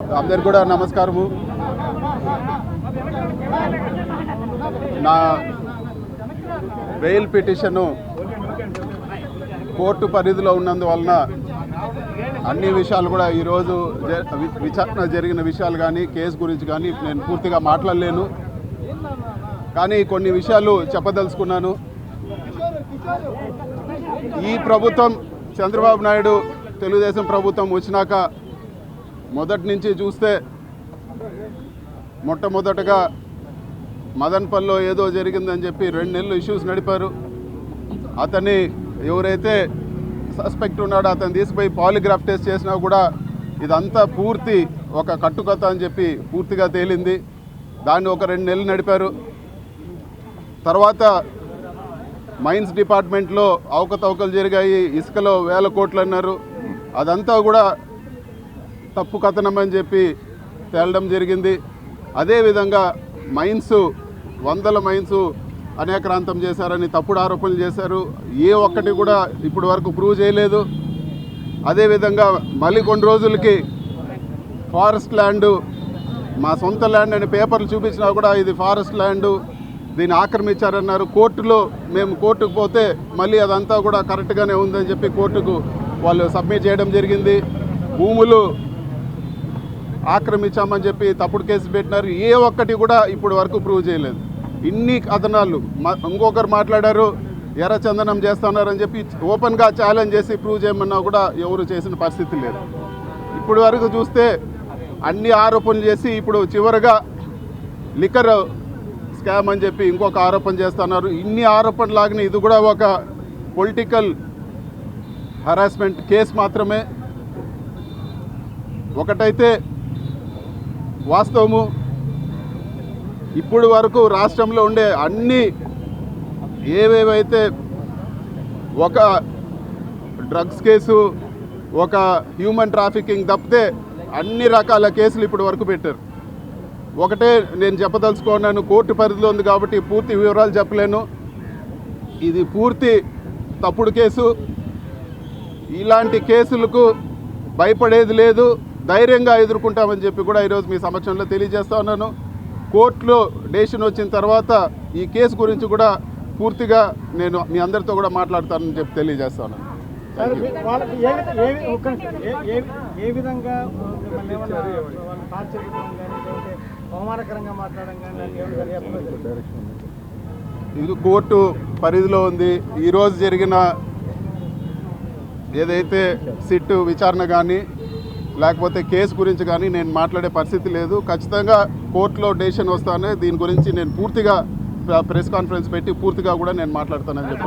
అందరికి కూడా నమస్కారము. నా బెయిల్ పిటిషన్ కోర్టు పరిధిలో ఉన్నందువలన అన్ని విషయాలు కూడా ఈరోజు విచారణ జరిగిన విషయాలు కానీ కేసు గురించి కానీ నేను పూర్తిగా మాట్లాడలేను. కానీ కొన్ని విషయాలు చెప్పదలుచుకున్నాను. ఈ ప్రభుత్వం చంద్రబాబు నాయుడు తెలుగుదేశం ప్రభుత్వం వచ్చినాక మొదటి నుంచి చూస్తే మొట్టమొదటగా మదన్పల్లిలో ఏదో జరిగిందని చెప్పి 2 నెలలు ఇష్యూస్ నడిపారు. అతన్ని ఎవరైతే సస్పెక్ట్ ఉన్నాడో అతను తీసుకుపోయి పాలిగ్రాఫ్ టెస్ట్ చేసినా కూడా ఇదంతా పూర్తి ఒక కట్టుకథ అని చెప్పి పూర్తిగా తేలింది. దాన్ని ఒక 2 నెలలు నడిపారు. తర్వాత మైన్స్ డిపార్ట్మెంట్లో అవకతవకలు జరిగాయి, ఇసుకలో 1000 కోట్లు అన్నారు. అదంతా కూడా తప్పు కథనం అని చెప్పి తేలడం జరిగింది. అదేవిధంగా మైన్స్ 100 మైన్స్ అనేక్రాంతం చేశారని తప్పుడు ఆరోపణలు చేశారు. ఏ ఒక్కటి కూడా ఇప్పటి వరకు ప్రూవ్ చేయలేదు. అదేవిధంగా మళ్ళీ కొన్ని రోజులకి ఫారెస్ట్ ల్యాండు మా సొంత ల్యాండ్ అని పేపర్లు చూపించినా కూడా ఇది ఫారెస్ట్ ల్యాండు, దీన్ని ఆక్రమించారన్నారు. మేము కోర్టుకు పోతే మళ్ళీ అదంతా కూడా కరెక్ట్గానే ఉందని చెప్పి కోర్టుకు వాళ్ళు సబ్మిట్ చేయడం జరిగింది. భూములు ఆక్రమించామని చెప్పి తప్పుడు కేసు పెట్టినారు. ఏ ఒక్కటి కూడా ఇప్పటి వరకు ప్రూవ్ చేయలేదు. ఇన్ని కథనాలు ఇంకొకరు మాట్లాడారు, ఎర్రచందనం చేస్తున్నారని చెప్పి ఓపెన్గా ఛాలెంజ్ చేసి ప్రూవ్ చేయమన్నా కూడా ఎవరు చేసిన పరిస్థితి లేదు. ఇప్పటి వరకు చూస్తే అన్ని ఆరోపణలు చేసి ఇప్పుడు చివరిగా లిక్కర్ స్కామ్ అని చెప్పి ఇంకొక ఆరోపణ చేస్తున్నారు. ఇన్ని ఆరోపణలాగిన ఇది కూడా ఒక పొలిటికల్ హరాస్మెంట్ కేసు మాత్రమే. ఒకటైతే వాస్తవము, ఇప్పుడు వరకు రాష్ట్రంలో ఉండే అన్ని ఏవేవైతే ఒక డ్రగ్స్ కేసు, ఒక హ్యూమన్ ట్రాఫికింగ్ తప్పితే అన్ని రకాల కేసులు ఇప్పుడు వరకు పెట్టారు. ఒకటే నేను చెప్పదలుచుకున్నాను, కోర్టు పరిధిలో ఉంది కాబట్టి పూర్తి వివరాలు చెప్పలేను. ఇది పూర్తి తప్పుడు కేసు. ఇలాంటి కేసులకు భయపడేది లేదు, ధైర్యంగా ఎదుర్కొంటామని చెప్పి కూడా ఈరోజు మీ సమక్షంలో తెలియజేస్తా ఉన్నాను. కోర్టులో డెసిషన్ వచ్చిన తర్వాత ఈ కేసు గురించి కూడా పూర్తిగా నేను మీ అందరితో కూడా మాట్లాడతానని చెప్పి తెలియజేస్తా ఉన్నాను. ఇది కోర్టు పరిధిలో ఉంది. ఈరోజు జరిగిన ఏదైతే సిట్ విచారణ కానీ లేకపోతే కేసు గురించి కానీ నేను మాట్లాడే పరిస్థితి లేదు. ఖచ్చితంగా కోర్టులో డెసిషన్ వస్తానే దీని గురించి నేను పూర్తిగా ప్రెస్ కాన్ఫరెన్స్ పెట్టి పూర్తిగా కూడా నేను మాట్లాడతానని చెప్పి